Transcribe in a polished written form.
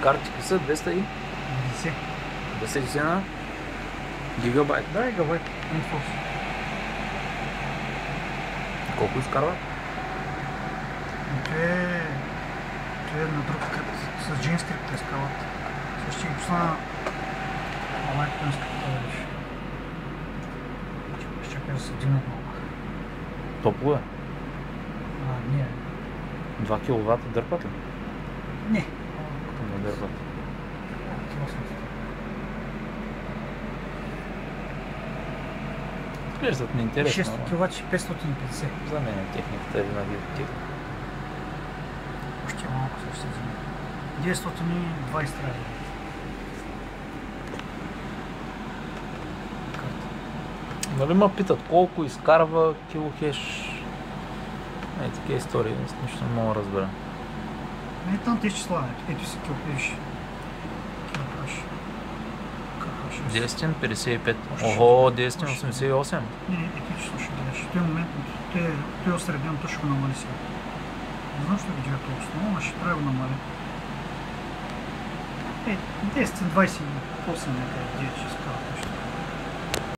Карти какви са? 200 и? 10. 10 на гигабайт. Да, гигабайт. Infos. Колко изкарва? Това е на друг скрипт. С Jane скрипт изкарват. Също и пусна на лайката скрипта да реши. Ще чакай да се дигнат малко. Топло е. Не. 2 кВт дърпат ли? Не. Не дърпат. Изглеждат ми интересно. 6 кВт 550. За мен техниката е винаги тих. Още малко също взима. 920 трябва. Нали ме питат колко изкарва килохеш? Такива истории, нищо не мога да разбера. Не, там тези числа, ето си килохеш. 1055. Ого, 1088. Не, ето число ще гледаш. В този момент, той е осреден, то ще го намали сега. Не знам, що ги гледа толкова много, но ще трябва да го намали. 1028 някъде, 9 ще изкарва.